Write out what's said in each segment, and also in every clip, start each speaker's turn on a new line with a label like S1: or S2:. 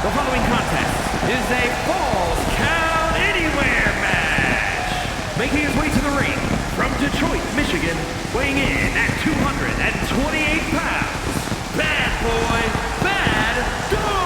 S1: The following contest is a Falls Count Anywhere match. Making his way to the ring from Detroit, Michigan, weighing in at 228 pounds, Bad Boy, Baddog!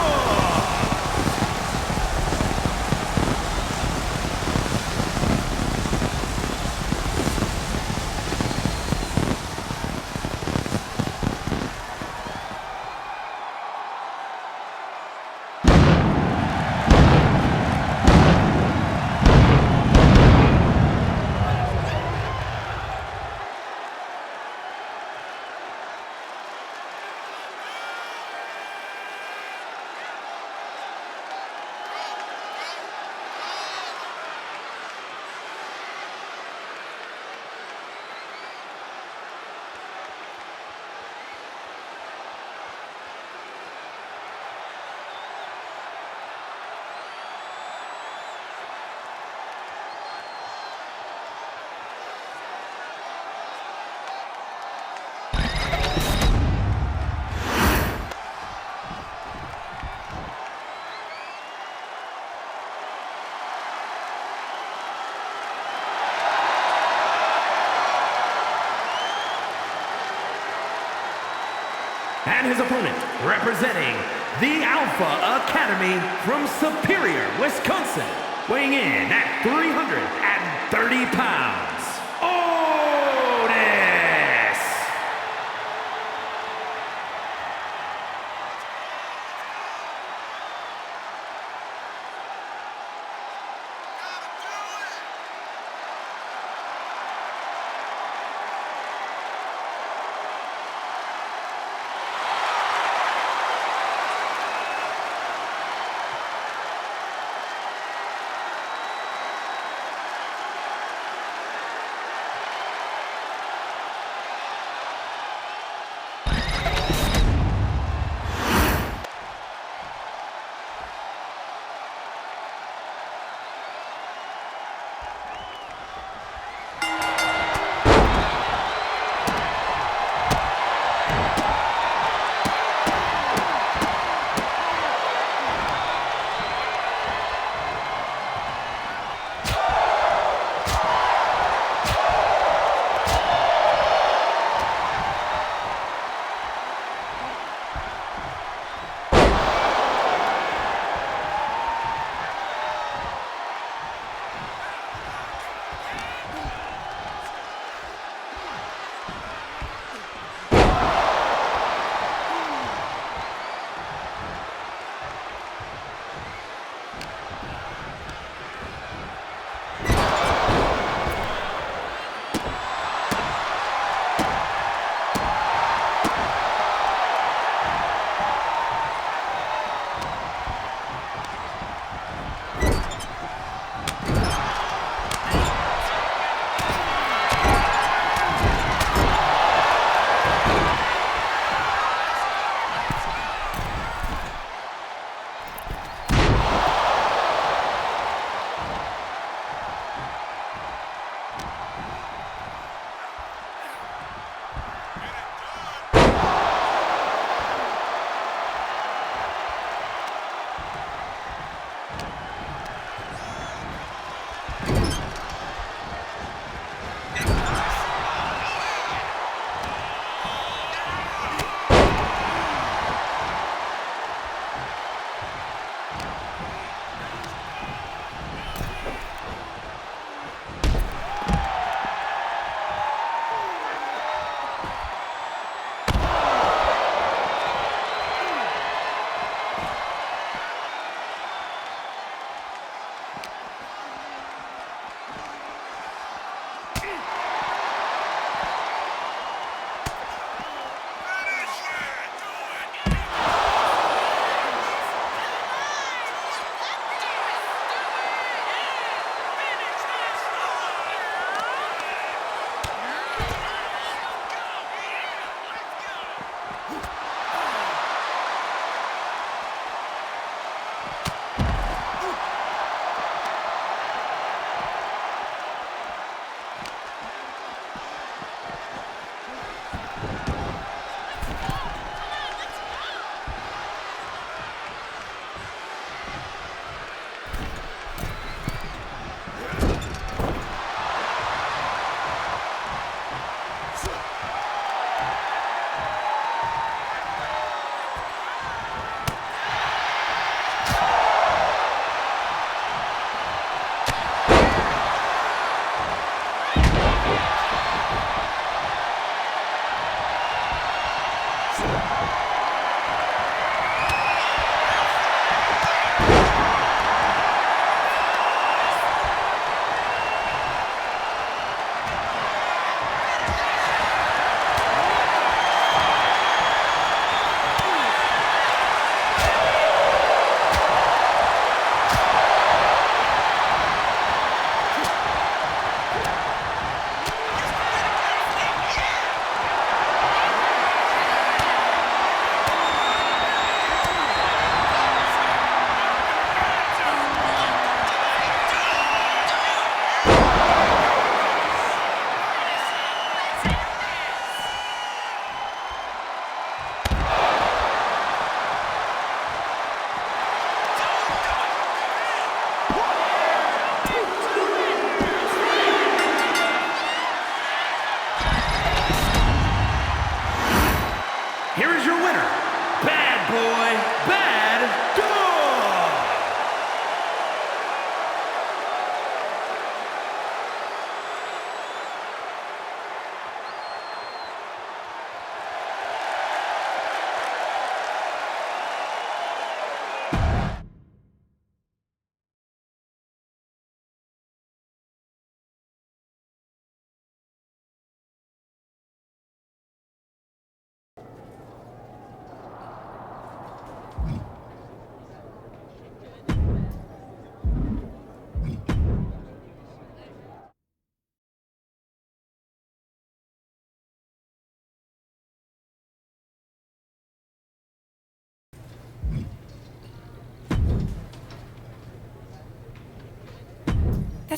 S1: And his opponent, representing the Alpha Academy from Superior, Wisconsin, weighing in at 330 pounds, Otis!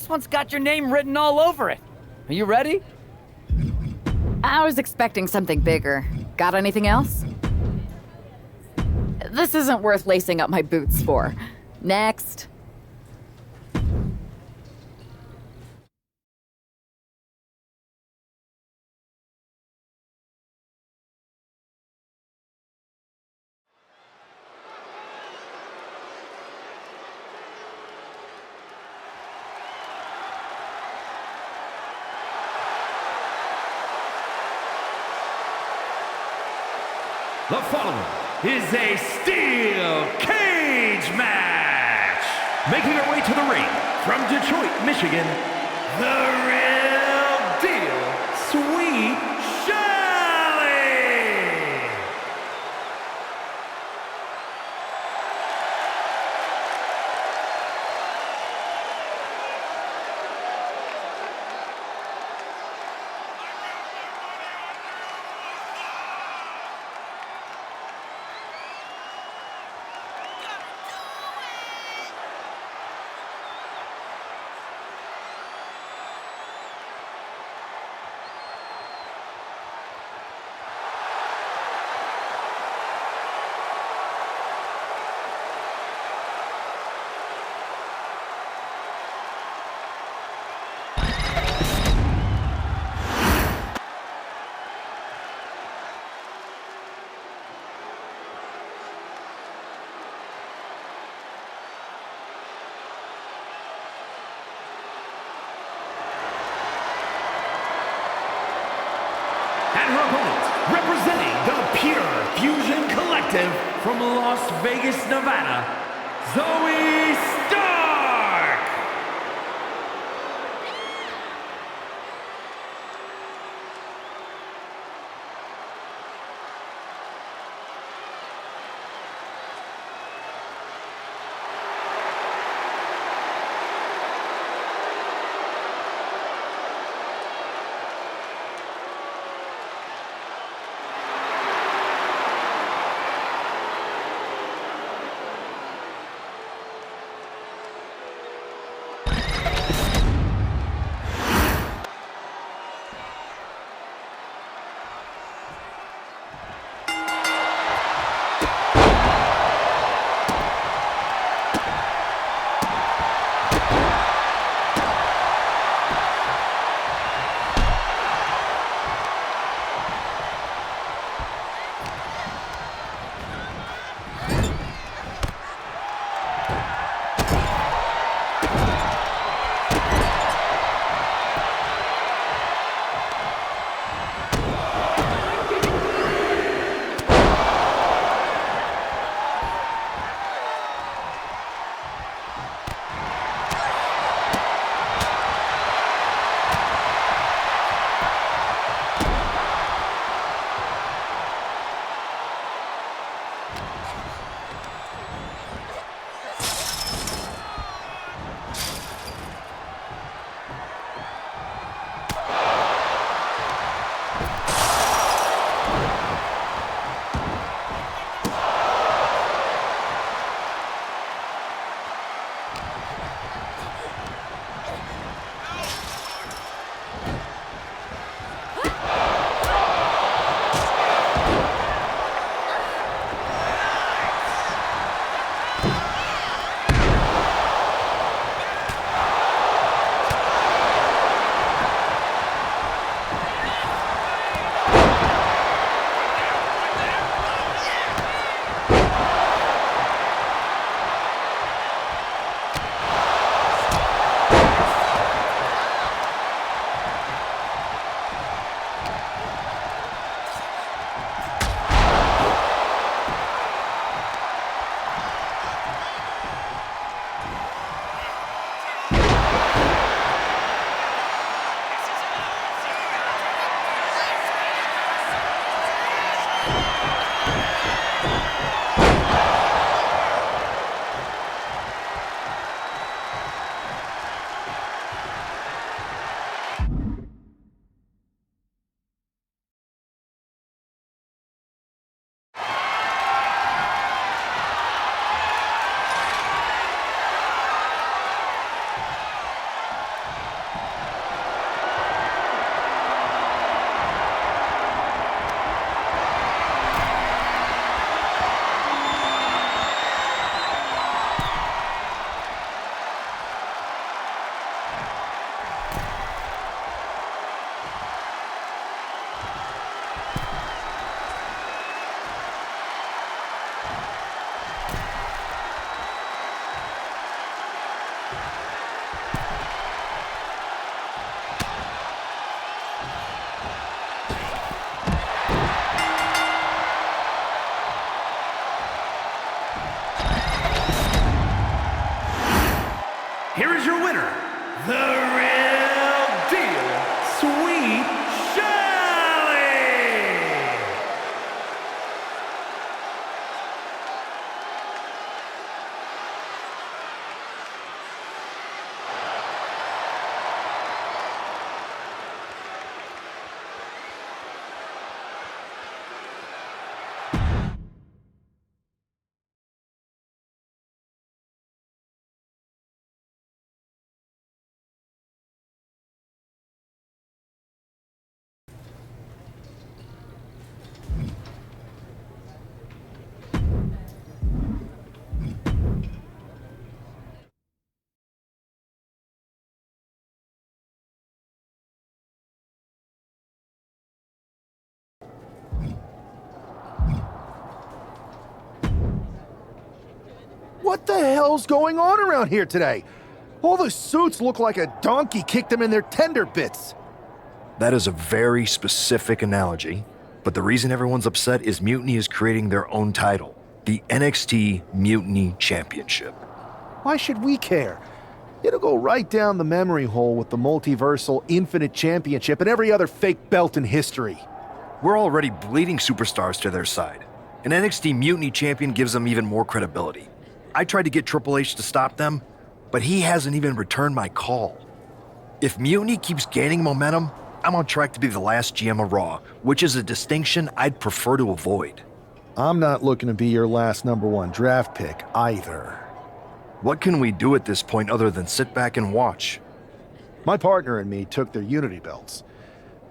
S2: one's got your name written all over it. Are you ready?
S3: I was expecting something bigger. Got anything else? This isn't worth lacing up my boots for. Next.
S1: The following is a steel cage match. Making her way to the ring from Detroit, Michigan, the real deal, Sweet Shelley. And her opponent, representing the Pure Fusion Collective from Las Vegas, Nevada, Zoe Stark! here is your winner, the real deal, Sweet Shelly!
S4: What the hell's going on around here today? All the suits look like a donkey kicked them in their tender bits.
S5: That is a very specific analogy, but the reason everyone's upset is Mutiny is creating their own title, the NXT Mutiny Championship.
S4: Why should we care? It'll go right down the memory hole with the multiversal Infinite Championship and every other fake belt in history.
S5: We're already bleeding superstars to their side. An NXT Mutiny Champion gives them even more credibility. I tried to get Triple H to stop them, but he hasn't even returned my call. If Mutiny keeps gaining momentum, I'm on track to be the last GM of Raw, which is a distinction I'd prefer to avoid.
S4: I'm not looking to be your last #1 draft pick either.
S5: What can we do at this point other than sit back and watch?
S4: My partner and me took their Unity belts.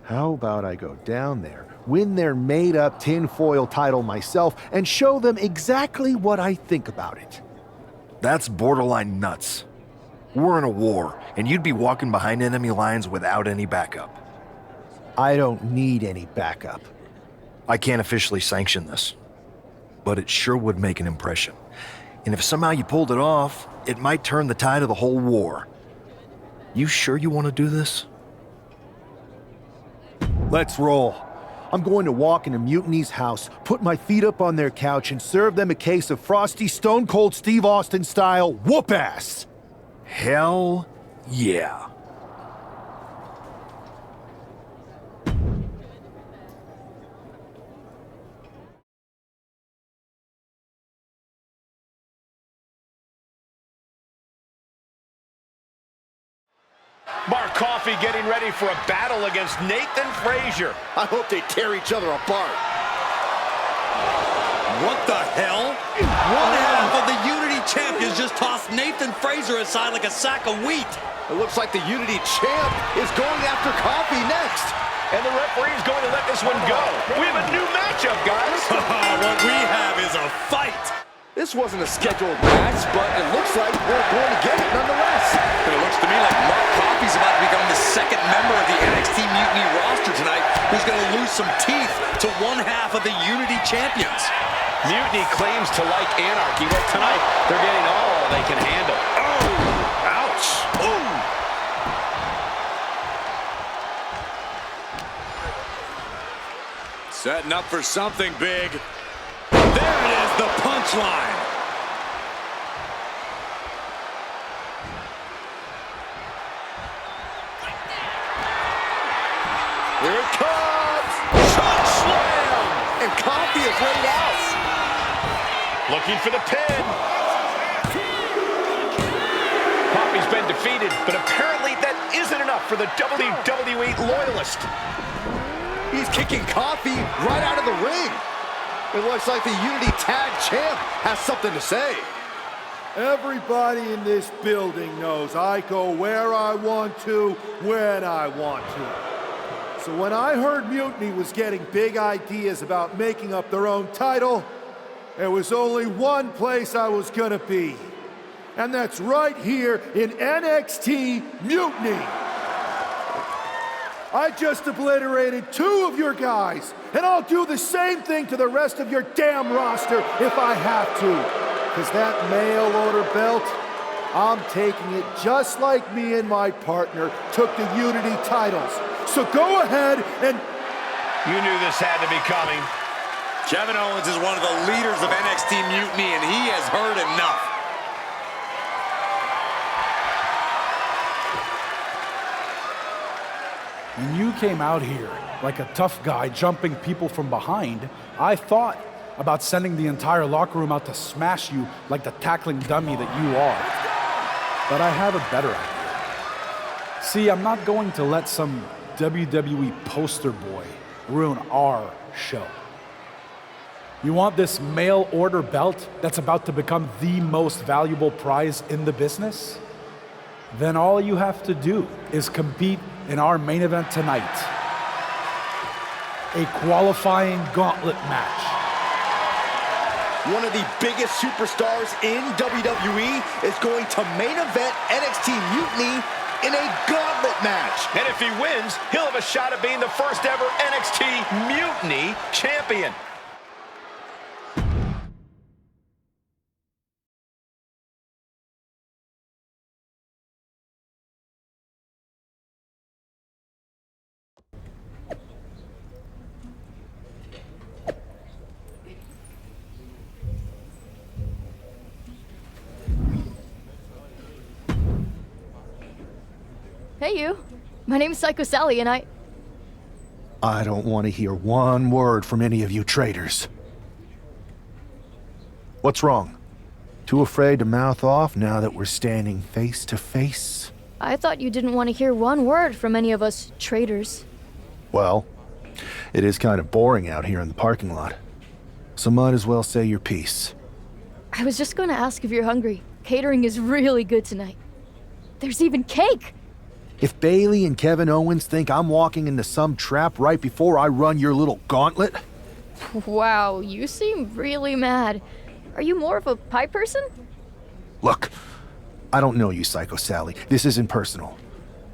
S4: How about I go down there, win their made-up tinfoil title myself, and show them exactly what I think about it?
S5: That's borderline nuts. We're in a war, and you'd be walking behind enemy lines without any backup.
S4: I don't need any backup.
S5: I can't officially sanction this, but it sure would make an impression. And if somehow you pulled it off, it might turn the tide of the whole war. You sure you want to do this?
S4: Let's roll. I'm going to walk into Mutiny's house, put my feet up on their couch, and serve them a case of frosty Stone Cold Steve Austin style whoop-ass.
S5: Hell yeah.
S6: Mark Coffey getting ready for a battle against Nathan Frazier.
S7: I hope they tear each other apart.
S8: What the hell? One half of the Unity champions just tossed Nathan Frazier aside like a sack of wheat.
S7: It looks like the Unity champ is going after Coffey next.
S6: And the referee's going to let this one go. We have a new matchup, guys.
S8: What we have is a fight.
S7: This wasn't a scheduled match, but it looks like we're going to get it nonetheless.
S8: And it looks to me like Mark Coffey's about to become the second member of the NXT Mutiny roster tonight who's going to lose some teeth to one half of the Unity champions.
S6: Mutiny claims to like anarchy, but tonight they're getting all they can handle. Oh, ouch. Ooh.
S8: Setting up for something big. There it is, the punchline.
S7: Here it comes! Choke slam! And Coffey is laid out.
S6: Looking for the pin. Coffey's been defeated, but apparently that isn't enough for the WWE loyalist.
S7: He's kicking Coffey right out of the ring. It looks like the Unity Tag Champ has something to say.
S9: Everybody in this building knows I go where I want to, when I want to. So when I heard Mutiny was getting big ideas about making up their own title, there was only one place I was gonna be. And that's right here in NXT Mutiny. I just obliterated 2 of your guys, and I'll do the same thing to the rest of your damn roster if I have to. Because that mail order belt, I'm taking it just like me and my partner took the Unity titles. So go ahead and...
S6: You knew this had to be coming.
S8: Kevin Owens is one of the leaders of NXT Mutiny, and he has heard enough.
S10: came out here like a tough guy jumping people from behind, I thought about sending the entire locker room out to smash you like the tackling dummy that you are. But I have a better idea. See, I'm not going to let some WWE poster boy ruin our show. You want this mail order belt that's about to become the most valuable prize in the business? Then all you have to do is compete in our main event tonight. A qualifying gauntlet match.
S7: One of the biggest superstars in WWE is going to main event NXT Mutiny in a gauntlet match.
S6: And if he wins, he'll have a shot at being the first ever NXT Mutiny champion.
S11: Hey, you. My name's Psycho Sally, and
S4: I don't want to hear one word from any of you traitors. What's wrong? Too afraid to mouth off now that we're standing face to face?
S11: I thought you didn't want to hear one word from any of us traitors.
S4: Well, it is kind of boring out here in the parking lot. So might as well say your piece.
S11: I was just going to ask if you're hungry. Catering is really good tonight. There's even cake!
S4: If Bailey and Kevin Owens think I'm walking into some trap right before I run your little gauntlet...
S11: Wow, you seem really mad. Are you more of a pie person?
S4: Look, I don't know you, Psycho Sally. This isn't personal.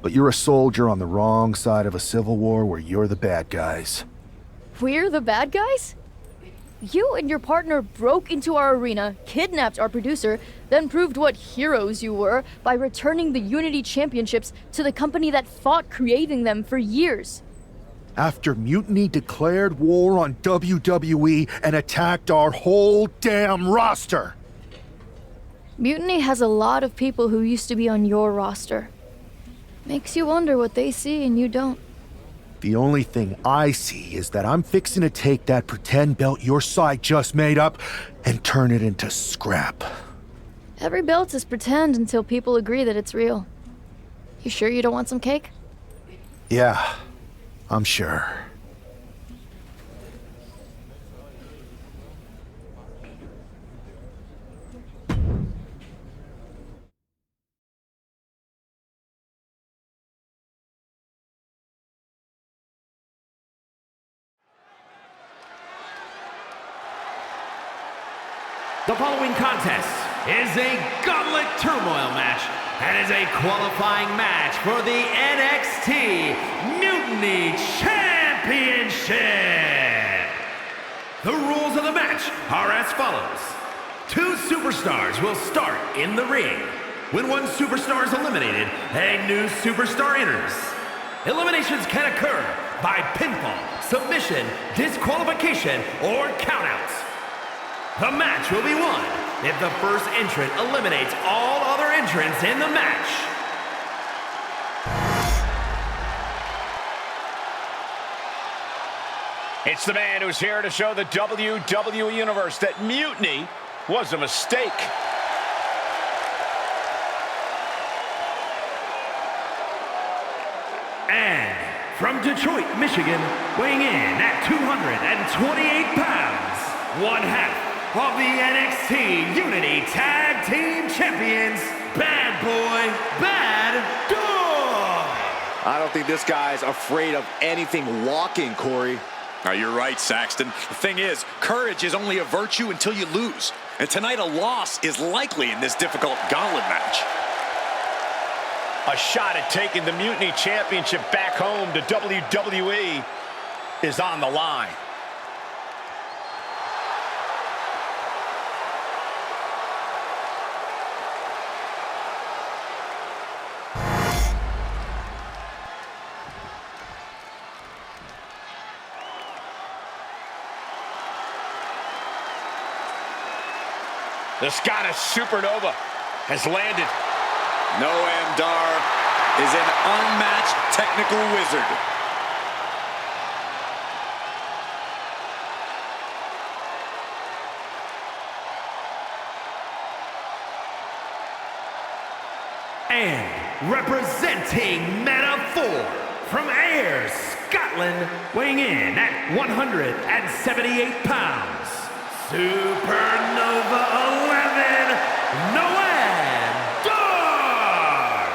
S4: But you're a soldier on the wrong side of a civil war where you're the bad guys.
S11: We're the bad guys? You and your partner broke into our arena, kidnapped our producer, then proved what heroes you were by returning the Unity Championships to the company that fought creating them for years.
S4: After Mutiny declared war on WWE and attacked our whole damn roster.
S11: Mutiny has a lot of people who used to be on your roster. Makes you wonder what they see and you don't.
S4: The only thing I see is that I'm fixing to take that pretend belt your side just made up and turn it into scrap.
S11: Every belt is pretend until people agree that it's real. You sure you don't want some cake?
S4: Yeah, I'm sure.
S1: The following contest is a gauntlet turmoil match and is a qualifying match for the NXT Mutiny Championship. The rules of the match are as follows. 2 superstars will start in the ring. When one superstar is eliminated, a new superstar enters. Eliminations can occur by pinfall, submission, disqualification, or countouts. The match will be won if the first entrant eliminates all other entrants in the match.
S6: It's the man who's here to show the WWE Universe that Mutiny was a mistake.
S1: And from Detroit, Michigan, weighing in at 228 pounds, one half of the NXT Unity Tag Team Champions, Bad Boy, Baddog.
S7: I don't think this guy's afraid of anything walking, Corey.
S8: You're right, Saxton. The thing is, courage is only a virtue until you lose. And tonight, a loss is likely in this difficult gauntlet match.
S6: A shot at taking the Mutiny Championship back home to WWE is on the line. The Scottish Supernova has landed.
S8: Noam Dar is an unmatched technical wizard.
S1: And representing Metaphor from Ayr, Scotland, weighing in at 178 pounds, Supernova 11, Noam Dar!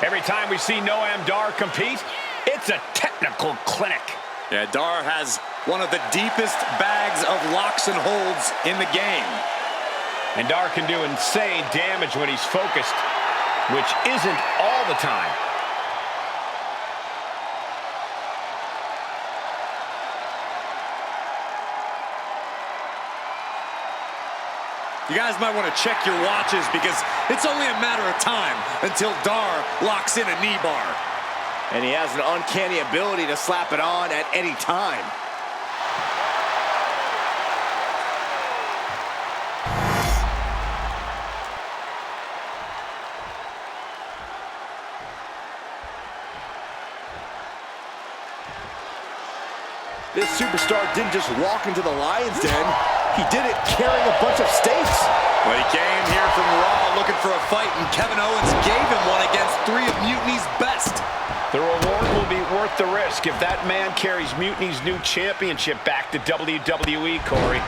S6: Every time we see Noam Dar compete, it's a technical clinic.
S8: Yeah, Dar has one of the deepest bags of locks and holds in the game.
S6: And Dar can do insane damage when he's focused, which isn't all the time.
S8: You guys might want to check your watches because it's only a matter of time until Dar locks in a knee bar.
S7: And he has an uncanny ability to slap it on at any time. This superstar didn't just walk into the Lion's Den. He did it carrying a bunch of stakes.
S8: Well, he came here from Raw looking for a fight, and Kevin Owens gave him one against 3 of Mutiny's best.
S6: The reward will be worth the risk if that man carries Mutiny's new championship back to WWE, Corey.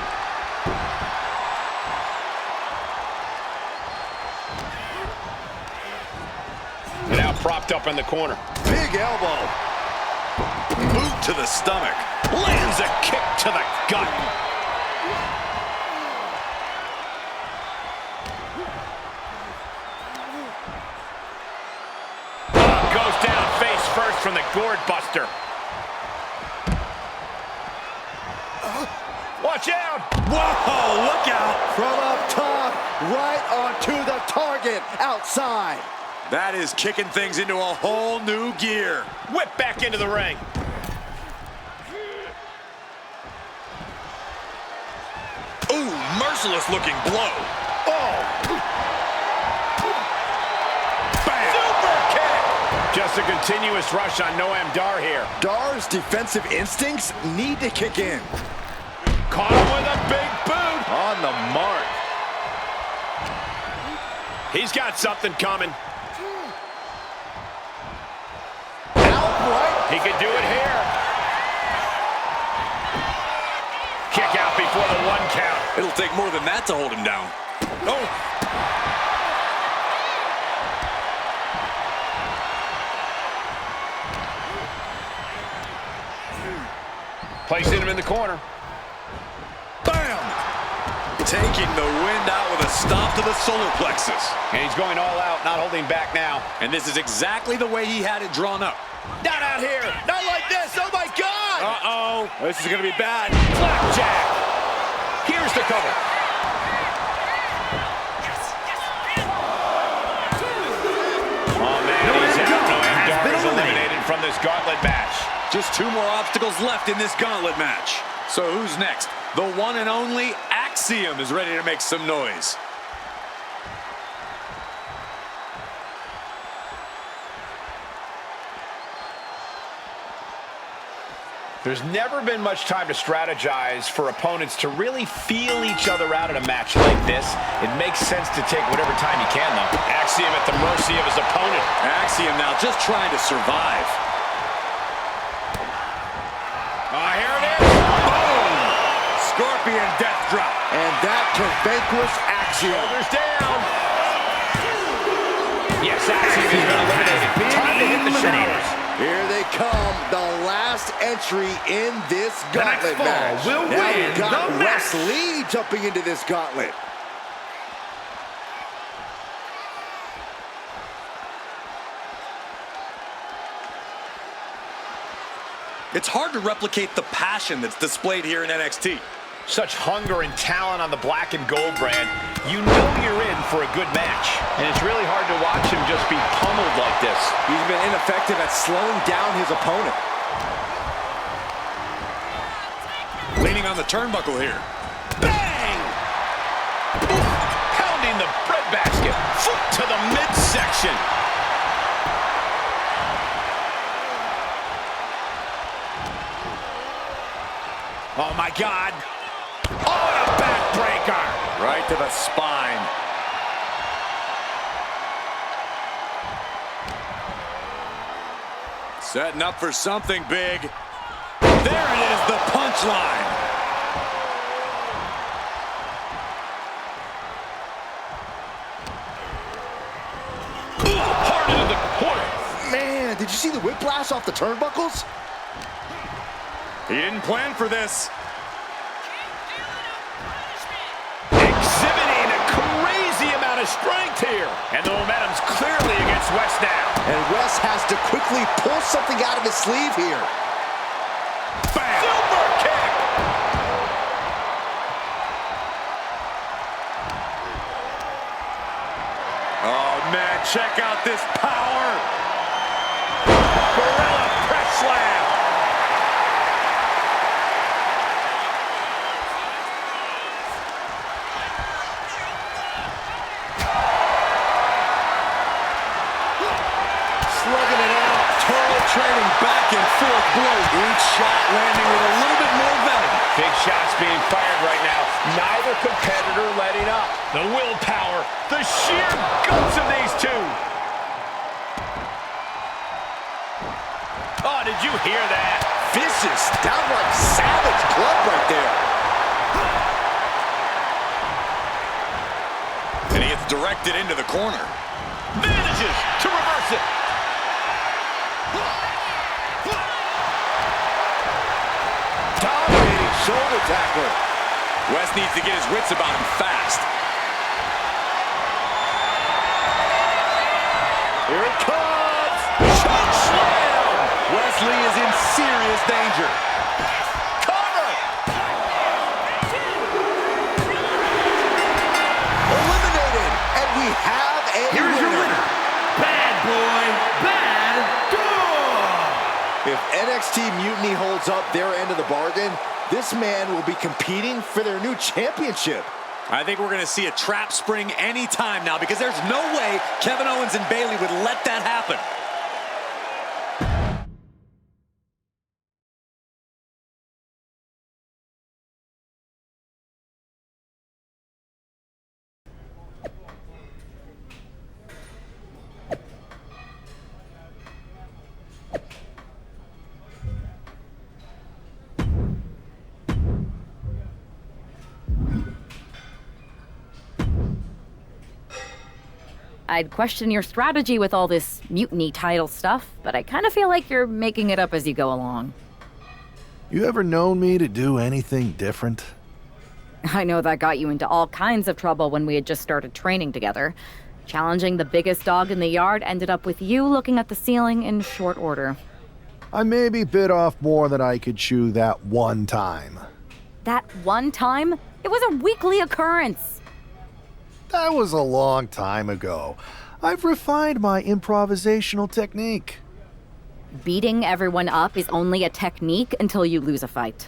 S6: Now propped up in the corner.
S7: Big elbow.
S8: Boot to the stomach.
S6: Lands a kick to the gut. Goes down face first from the gourd buster. Watch out!
S7: Whoa, look out! From up top, right onto the target, outside.
S8: That is kicking things into a whole new gear.
S6: Whip back into the ring.
S8: Ooh, merciless looking blow.
S6: Oh! Bam! Super kick! Just a continuous rush on Noam Dar here.
S7: Dar's defensive instincts need to kick in.
S6: Caught him with a big boot.
S7: On the mark.
S6: He's got something coming.
S7: Outright.
S6: He could do it here. Kick out before the 1 count.
S8: It'll take more than that to hold him down. Oh!
S6: Placing him in the corner.
S8: Bam! Taking the wind out with a stomp to the solar plexus.
S6: And he's going all out, not holding back now.
S8: And this is exactly the way he had it drawn up.
S6: Not out here.
S7: Not like this. Oh, my God.
S8: Uh-oh. This is going to be bad.
S6: Blackjack. Here's the cover. Oh, man, he's out. Noam Dar is eliminated from this gauntlet match.
S8: Just 2 more obstacles left in this gauntlet match. So who's next? The one and only Axiom is ready to make some noise.
S6: There's never been much time to strategize for opponents to really feel each other out in a match like this. It makes sense to take whatever time you can, though. Axiom at the mercy of his opponent.
S8: Axiom now just trying to survive.
S6: Here it is.
S8: Boom! Scorpion death drop.
S7: And that can vanquish Axiom.
S6: Shoulders down. Yes, Axiom has been eliminated. Time to hit the shoulders.
S7: Here they come, the last entry in this gauntlet match.
S1: Will
S7: now
S1: win
S7: we've got
S1: the
S7: Wes
S1: match.
S7: Lee jumping into this gauntlet.
S8: It's hard to replicate the passion that's displayed here in NXT.
S6: Such hunger and talent on the black and gold brand. You know you're in for a good match. And it's really hard to watch him just be pummeled like this.
S7: He's been ineffective at slowing down his opponent.
S8: Leaning on the turnbuckle here.
S6: Bang! Pounding the breadbasket. Foot to the midsection. Oh, my God. Oh, and a backbreaker.
S8: Right to the spine. Setting up for something big. There it is, the punchline.
S6: Hard into the corner.
S7: Man, did you see the whiplash off the turnbuckles?
S8: He didn't plan for this.
S6: Exhibiting a crazy amount of strength here. And the momentum's clearly against West now.
S7: And Wes has to quickly pull something out of his sleeve here.
S6: Bam! Super kick!
S8: Oh, man, check out this power.
S6: Gorilla press slam.
S8: Slugging it out. Turtle trading back and forth blows. Each shot landing with a little bit more venom.
S6: Big shots being fired right now. Neither competitor letting up. The willpower, the sheer guts of these two. Oh, did you hear that?
S7: Vicious, downright savage club right there.
S8: And he gets directed into the corner.
S6: Manages to reverse it.
S7: Dominating shoulder tackle.
S8: Wes needs to get his wits about him fast.
S7: Here it comes. Choke slam. Wesley is in serious danger. Cover. Eliminated. And we have a
S1: Here's your
S7: winner.
S1: winner, Bad Boy Baddog.
S7: If NXT Mutiny holds up their end of the bargain, this man will be competing for their new championship.
S8: I think we're going to see a trap spring anytime now because there's no way Kevin Owens and Bayley would let that happen.
S3: I'd question your strategy with all this mutiny title stuff, but I kind of feel like you're making it up as you go along.
S4: You ever known me to do anything different?
S3: I know that got you into all kinds of trouble when we had just started training together. Challenging the biggest dog in the yard ended up with you looking at the ceiling in short order.
S4: I maybe bit off more than I could chew that one time.
S3: That one time? It was a weekly occurrence.
S4: That was a long time ago. I've refined my improvisational technique.
S3: Beating everyone up is only a technique until you lose a fight.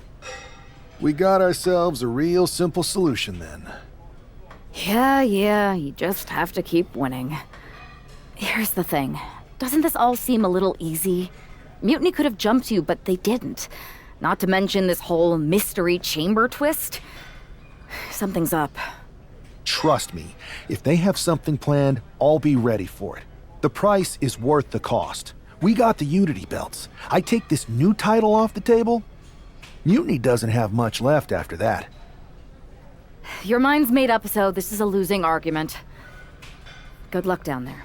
S4: We got ourselves a real simple solution then.
S3: Yeah, you just have to keep winning. Here's the thing. Doesn't this all seem a little easy? Mutiny could have jumped you, but they didn't. Not to mention this whole mystery chamber twist. Something's up.
S4: Trust me, if they have something planned, I'll be ready for it. The price is worth the cost. We got the Unity belts. I take this new title off the table. Mutiny doesn't have much left after that.
S3: Your mind's made up, so this is a losing argument. Good luck down there.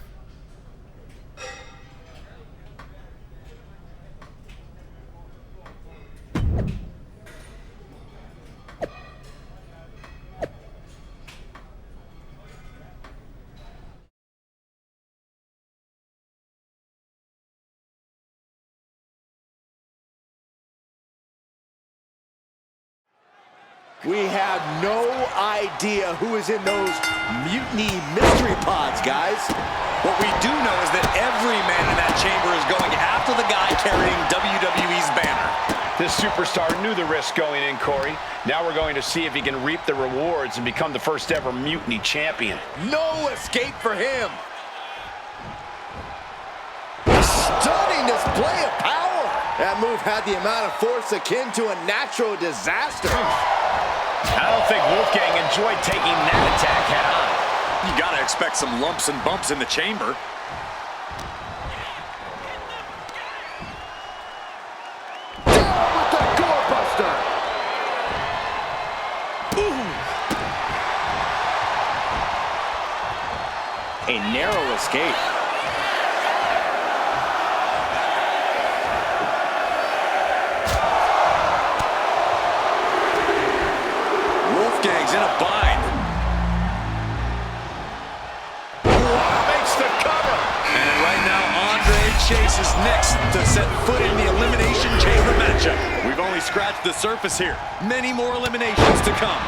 S7: We have no idea who is in those mutiny mystery pods, guys.
S8: What we do know is that every man in that chamber is going after the guy carrying WWE's banner.
S6: This superstar knew the risk going in, Corey. Now we're going to see if he can reap the rewards and become the first ever Mutiny champion.
S7: No escape for him. Stunning display of power. That move had the amount of force akin to a natural disaster.
S6: I don't think Wolfgang enjoyed taking that attack head on.
S8: You gotta expect some lumps and bumps in the chamber.
S7: A narrow escape.
S8: Wolfgang's in a bind.
S6: Makes the cover.
S8: And right now, Andre Chase is next to set foot in the Elimination Chamber matchup. We've only scratched the surface here. Many more eliminations to come.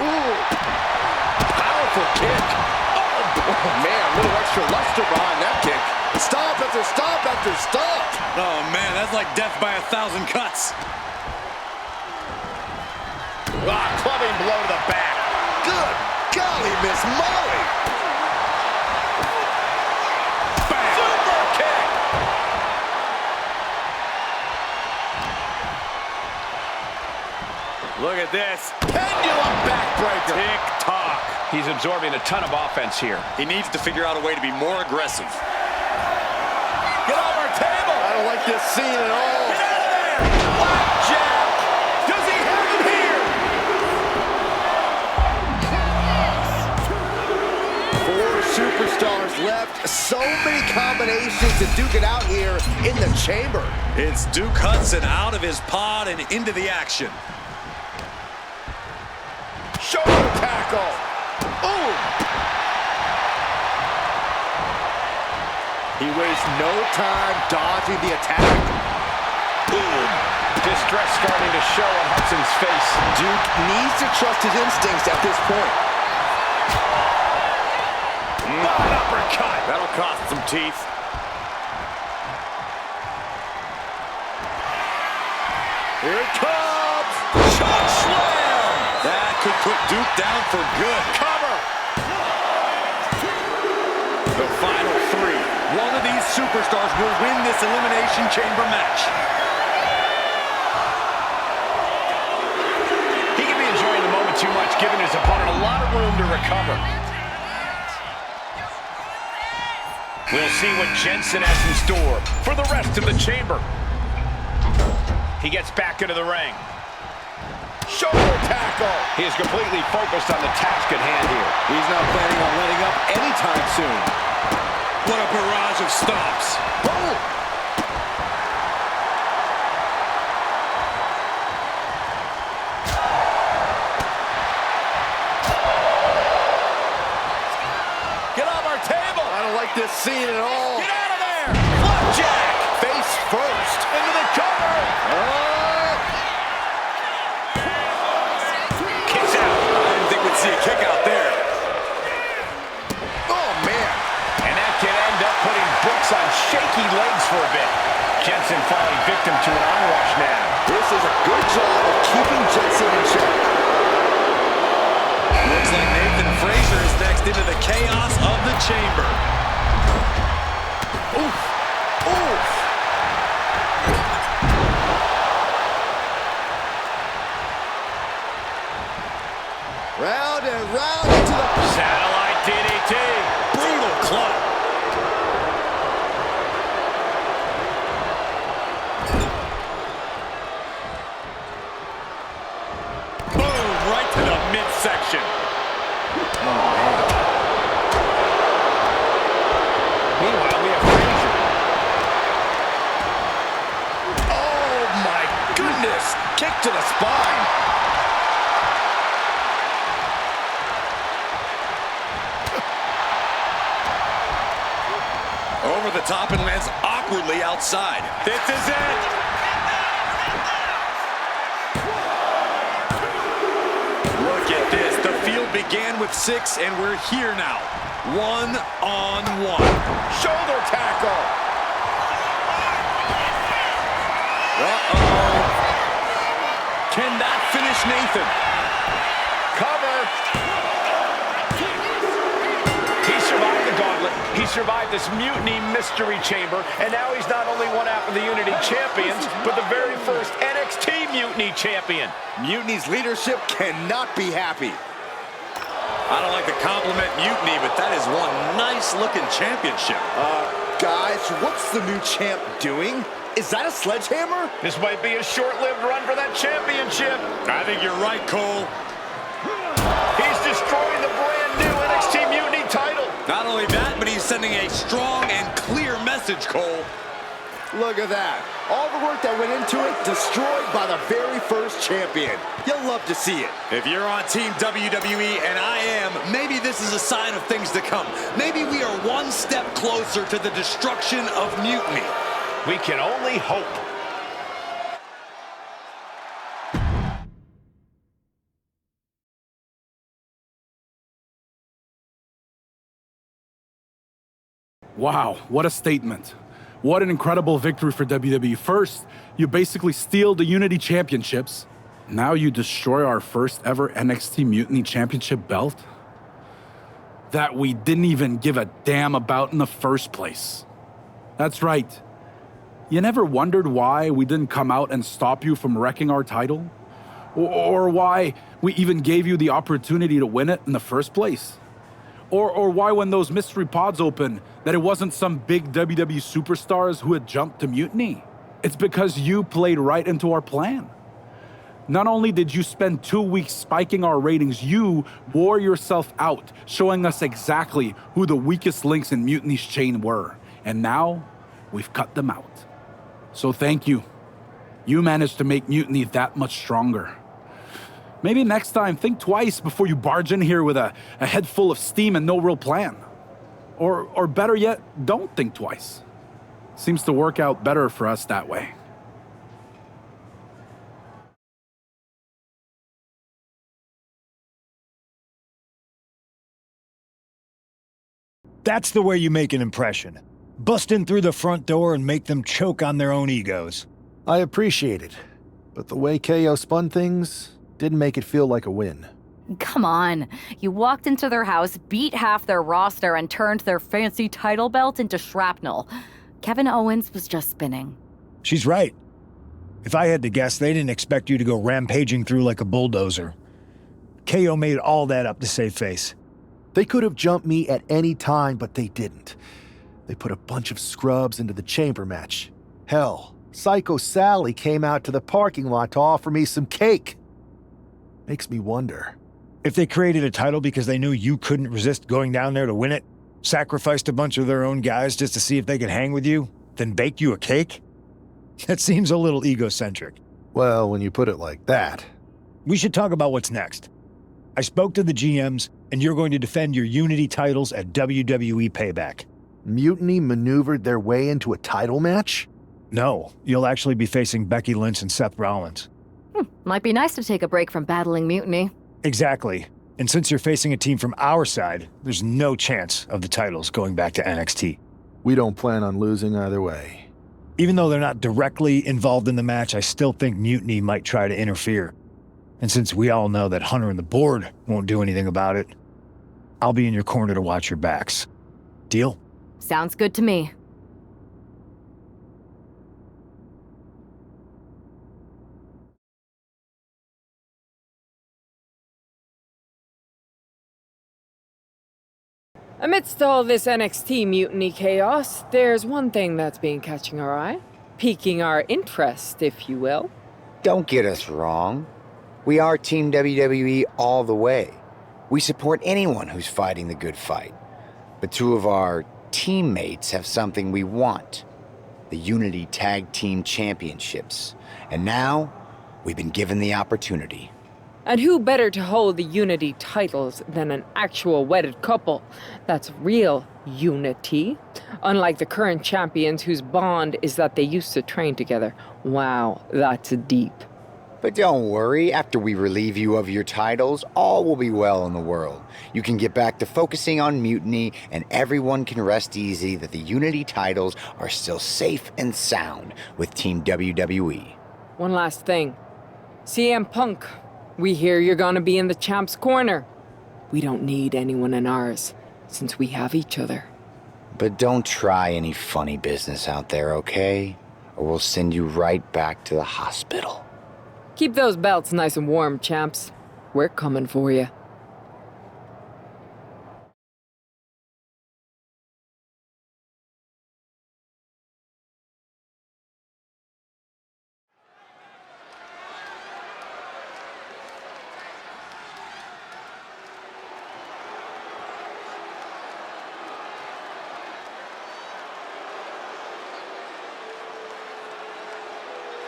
S7: Ooh. Powerful kick. Oh, man, a little extra luster behind that kick. Stop after stop after stop.
S8: Oh, man, that's like death by 1,000 cuts.
S6: Clubbing blow to the back.
S7: Good golly, Miss Molly.
S6: Bang. Super kick.
S8: Look at this.
S6: Pendulum backbreaker. Tick-tock. He's absorbing a ton of offense here.
S8: He needs to figure out a way to be more aggressive.
S6: Get off our table.
S7: I don't like this scene at all.
S6: Get out of there. Blackjack. Does he have him here?
S7: 4 superstars left. So many combinations to duke it out here in the chamber.
S8: It's Duke Hudson out of his pod and into the action.
S7: Shoulder tackle. Ooh. He wastes no time dodging the attack.
S6: Boom. Distress starting to show on Hudson's face.
S7: Duke needs to trust his instincts at this point.
S6: Uppercut.
S8: That'll cost some teeth.
S7: Here it comes.
S6: Shot slam.
S8: That could put Duke down for good.
S6: Cover.
S8: The final 3. One of these superstars will win this Elimination Chamber match.
S6: He can be enjoying the moment too much, giving his opponent a lot of room to recover. We'll see what Jensen has in store for the rest of the chamber. He gets back into the ring. Shoulder tackle. He is completely focused on the task at hand here.
S7: He's not planning on letting up anytime soon.
S8: What a barrage of stomps.
S7: Oh.
S6: Get off our table.
S7: I don't like this scene at all.
S6: Get out of there. Flapjack.
S7: Face first.
S6: Into the cover. Kicks out.
S8: I didn't think we'd see a kick out there.
S7: Oh, man.
S6: And that can end up putting Brooks on shaky legs for a bit. Jensen falling victim to an onrush now.
S7: This is a good job of keeping Jensen in check.
S8: Looks like Nathan Frazier is next into the chaos of the chamber.
S7: Oof. Oof. Round and round into the...
S6: Satellite DDT.
S8: Brutal club. Boom, right to the midsection.
S6: Meanwhile, we have Frazier.
S7: Oh, my goodness. Kick to the spine.
S8: Over the top and lands awkwardly outside. This is it. Look at this. The field began with 6, and we're here now. 1-on-1.
S6: Shoulder tackle.
S8: Uh-oh. Can that finish Nathan?
S6: Cover. He survived the gauntlet. He survived this mutiny mystery chamber, and now he's not only one half of the Unity champions, but the very first NXT Mutiny champion.
S7: Mutiny's leadership cannot be happy.
S8: I don't like to compliment Mutiny, but that is one nice-looking championship.
S7: Guys, what's the new champ doing? Is that a sledgehammer?
S6: This might be a short-lived run for that championship.
S8: I think you're right, Cole.
S6: He's destroying the brand new NXT Mutiny title.
S8: Not only that, but he's sending a strong and clear message, Cole.
S7: Look at that. All the work that went into it, destroyed by the very first champion. You'll love to see it.
S8: If you're on Team WWE, and I am, maybe this is a sign of things to come. Maybe we are one step closer to the destruction of Mutiny.
S6: We can only hope.
S10: Wow, what a statement. What an incredible victory for WWE. First, you basically steal the Unity Championships. Now you destroy our first ever NXT Mutiny Championship belt that we didn't even give a damn about in the first place. That's right. You never wondered why we didn't come out and stop you from wrecking our title? Or why we even gave you the opportunity to win it in the first place? Or why when those mystery pods opened, that it wasn't some big WWE superstars who had jumped to Mutiny? It's because you played right into our plan. Not only did you spend 2 weeks spiking our ratings, you wore yourself out, showing us exactly who the weakest links in Mutiny's chain were. And now, we've cut them out. So thank you. You managed to make Mutiny that much stronger. Maybe next time, think twice before you barge in here with a head full of steam and no real plan. Or better yet, don't think twice. Seems to work out better for us that way.
S12: That's the way you make an impression. Bust in through the front door and make them choke on their own egos.
S4: I appreciate it, but the way KO spun things didn't make it feel like a win.
S3: Come on. You walked into their house, beat half their roster, and turned their fancy title belt into shrapnel. Kevin Owens was just spinning.
S12: She's right. If I had to guess, they didn't expect you to go rampaging through like a bulldozer. KO made all that up to save face.
S4: They could have jumped me at any time, but they didn't. They put a bunch of scrubs into the chamber match. Hell, Psycho Sally came out to the parking lot to offer me some cake. Makes me wonder.
S12: If they created a title because they knew you couldn't resist going down there to win it, sacrificed a bunch of their own guys just to see if they could hang with you, then bake you a cake? That seems a little egocentric.
S4: Well, when you put it like that.
S12: We should talk about what's next. I spoke to the GMs, and you're going to defend your Unity titles at WWE Payback.
S4: Mutiny maneuvered their way into a title match?
S12: No, you'll actually be facing Becky Lynch and Seth Rollins.
S3: Might be nice to take a break from battling Mutiny.
S12: Exactly. And since you're facing a team from our side, there's no chance of the titles going back to NXT.
S4: We don't plan on losing either way.
S12: Even though they're not directly involved in the match, I still think Mutiny might try to interfere. And since we all know that Hunter and the board won't do anything about it, I'll be in your corner to watch your backs. Deal?
S3: Sounds good to me.
S13: Amidst all this NXT mutiny chaos, there's one thing that's been catching our eye, piquing our interest, if you will.
S14: Don't get us wrong. We are Team WWE all the way. We support anyone who's fighting the good fight. But two of our teammates have something we want. The Unity Tag Team Championships. And now, we've been given the opportunity.
S13: And who better to hold the Unity titles than an actual wedded couple? That's real unity. Unlike the current champions whose bond is that they used to train together. Wow, that's deep.
S14: But don't worry, after we relieve you of your titles, all will be well in the world. You can get back to focusing on Mutiny, and everyone can rest easy that the Unity titles are still safe and sound with Team WWE.
S13: One last thing. CM Punk, we hear you're gonna be in the champ's corner. We don't need anyone in ours, since we have each other.
S14: But don't try any funny business out there, okay? Or we'll send you right back to the hospital.
S13: Keep those belts nice and warm, champs. We're coming for you.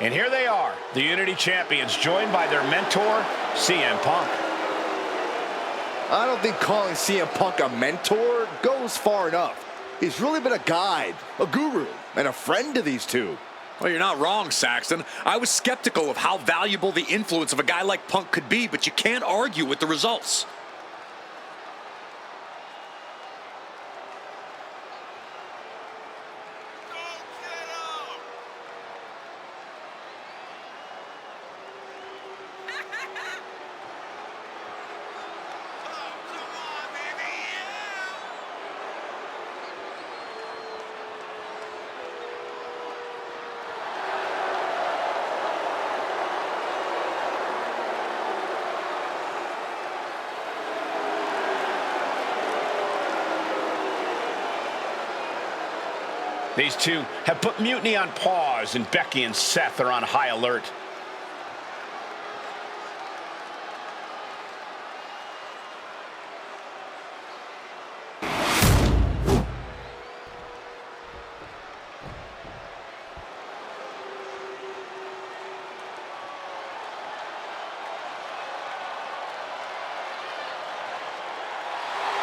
S6: And here they are, the Unity Champions, joined by their mentor, CM Punk.
S7: I don't think calling CM Punk a mentor goes far enough. He's really been a guide, a guru, and a friend to these two.
S8: Well, you're not wrong, Saxton. I was skeptical of how valuable the influence of a guy like Punk could be, but you can't argue with the results.
S6: These two have put Mutiny on pause, and Becky and Seth are on high alert.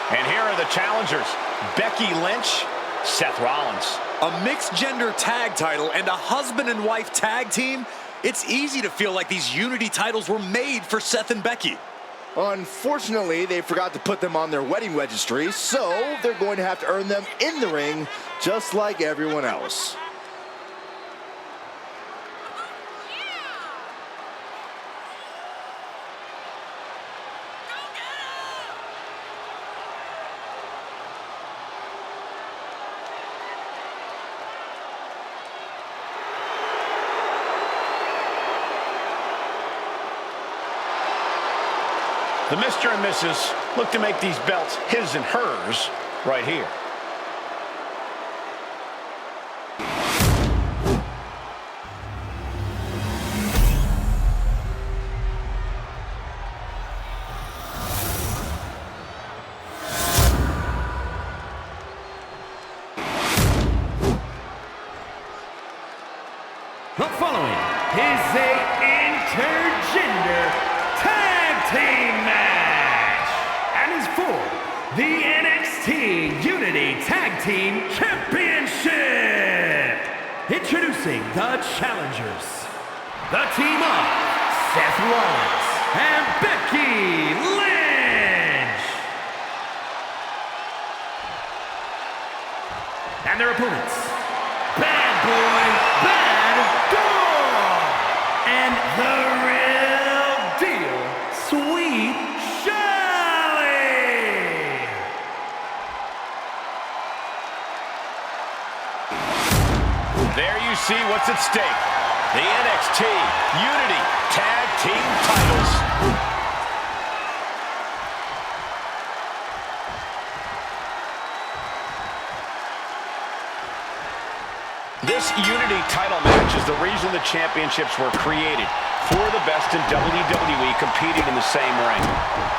S6: And here are the challengers, Becky Lynch, Seth Rollins.
S8: A mixed-gender tag title and a husband and wife tag team? It's easy to feel like these Unity titles were made for Seth and Becky.
S7: Unfortunately, they forgot to put them on their wedding registry, so they're going to have to earn them in the ring, just like everyone else.
S6: The Mr. and Mrs. look to make these belts his and hers right here.
S1: The following is a intergender tag team match and is for the NXT Unity Tag Team Championship. Introducing the challengers, the team of Seth Rollins and Becky Lynch, and their opponents, Bad Boy Baddog and the real deal, Sweet Charlie.
S6: There you see what's at stake. The NXT Unity Tag Team titles. This Unity title match is the reason the championships were created. For the best in WWE competing in the same ring.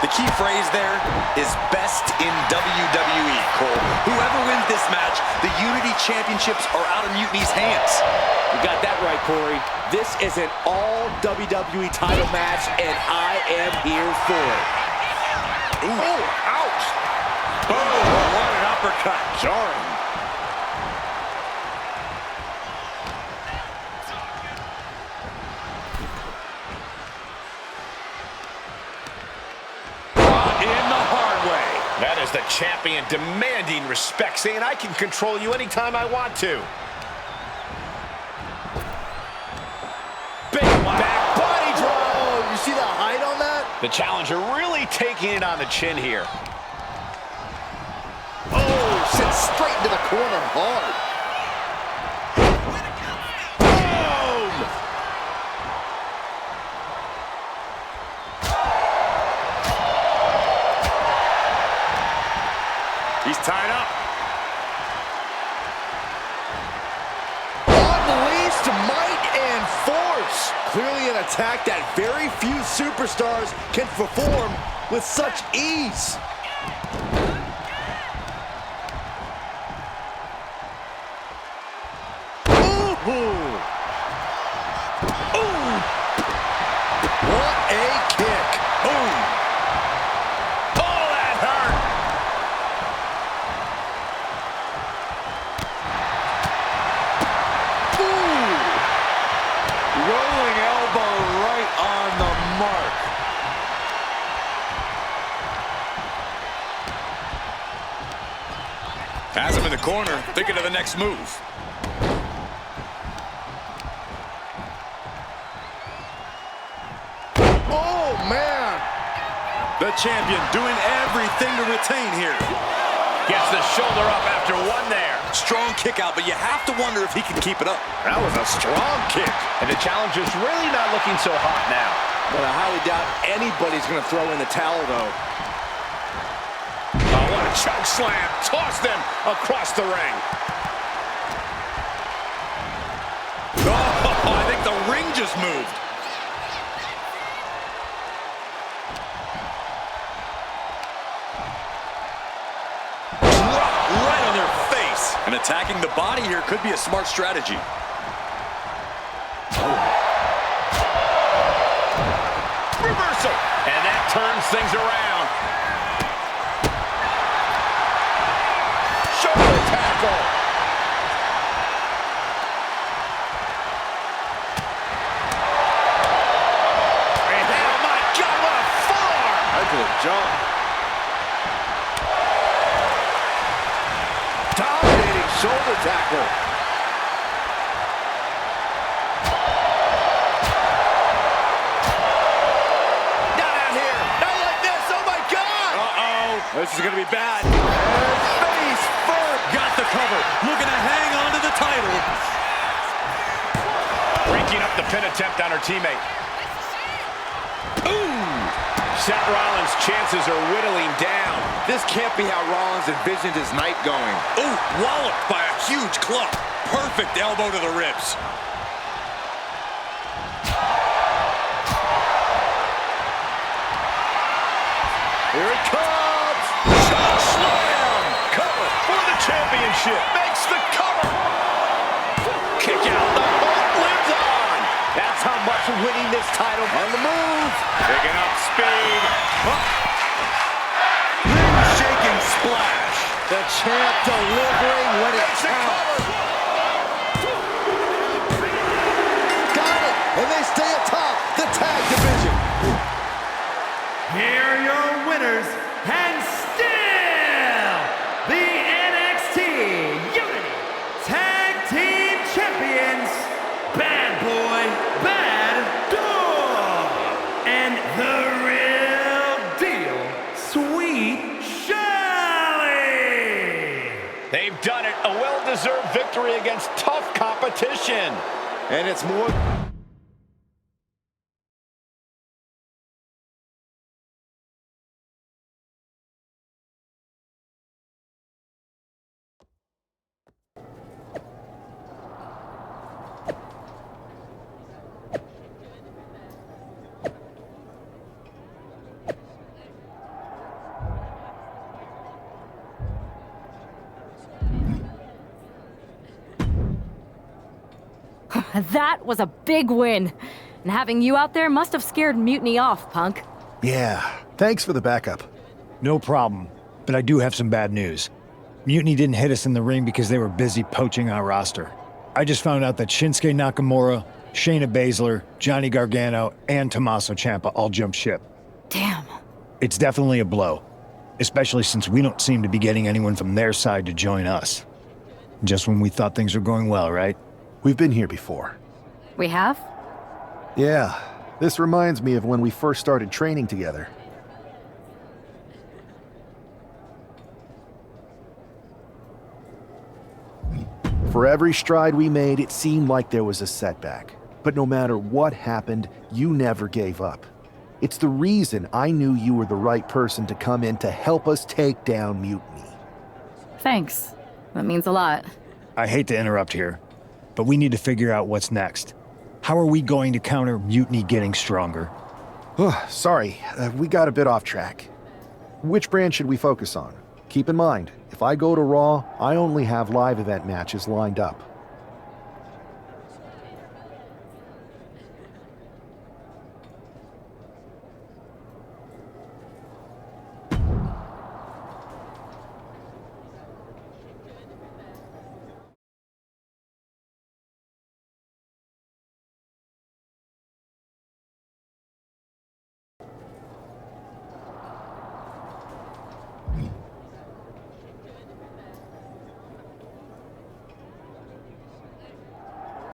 S8: The key phrase there is best in WWE, Cole. Whoever wins this match, the Unity Championships are out of Mutiny's hands.
S7: You got that right, Corey. This is an all WWE title match, and I am here for it.
S8: Ooh. Oh, ouch! Oh, what an uppercut. Jarring.
S6: That is the champion demanding respect, saying I can control you anytime I want to. Big back body drop.
S7: Oh, you see the height on that?
S6: The challenger really taking it on the chin here.
S7: Oh, sent straight into the corner hard.
S8: He's tied up.
S7: Unleashed might and force. Clearly an attack that very few superstars can perform with such ease. Ooh.
S8: Has him in the corner, thinking of the next move.
S7: Oh, man!
S8: The champion doing everything to retain here.
S6: Gets the shoulder up after one there.
S8: Strong kick out, but you have to wonder if he can keep it up.
S6: That was a strong kick. And the challenger's really not looking so hot now.
S7: But I highly doubt anybody's going to throw in the towel, though.
S6: Oh, what a choke slam. Toss them across the ring.
S8: Oh, I think the ring just moved. Right on their face. And attacking the body here could be a smart strategy.
S6: Reversal. And that turns things around. Shoulder tackle. And oh my God, what a forearm.
S7: That's a jump. Dominating shoulder tackle. Not out here. Not like this. Oh my God.
S8: Uh-oh. This is going to be bad.
S7: And face first.
S8: Got the cover. Looking to hang on to the title.
S6: Breaking up the pin attempt on her teammate. Ooh! Seth Rollins' chances are whittling down.
S7: This can't be how Rollins envisioned his night going.
S8: Ooh, walloped by a huge club. Perfect elbow to the ribs.
S7: Here it comes.
S6: Choke slam! Cover for the championship. Makes the cover. Kick out. The hope lives on.
S7: That's how much winning this title on the move.
S6: Picking up speed.
S7: Shaking splash. The champ delivering when it counts. Got it. And they stay atop the tag division.
S1: Here are your winners, and still the NXT Unity Tag Team Champions, Bad Boy, Baddog, and the real deal, Sweet Shelley.
S6: They've done it. A well-deserved victory against tough competition.
S7: And it's more...
S3: That was a big win. And having you out there must have scared Mutiny off, Punk.
S4: Yeah, thanks for the backup.
S12: No problem, but I do have some bad news. Mutiny didn't hit us in the ring because they were busy poaching our roster. I just found out that Shinsuke Nakamura, Shayna Baszler, Johnny Gargano, and Tommaso Ciampa all jumped ship.
S3: Damn.
S12: It's definitely a blow, especially since we don't seem to be getting anyone from their side to join us. Just when we thought things were going well, right?
S4: We've been here before.
S3: We have?
S4: Yeah, this reminds me of when we first started training together. For every stride we made, it seemed like there was a setback. But no matter what happened, you never gave up. It's the reason I knew you were the right person to come in to help us take down Mutiny.
S3: Thanks. That means a lot.
S12: I hate to interrupt here, but we need to figure out what's next. How are we going to counter Mutiny getting stronger?
S4: Sorry, we got a bit off track. Which brand should we focus on? Keep in mind, if I go to Raw, I only have live event matches lined up.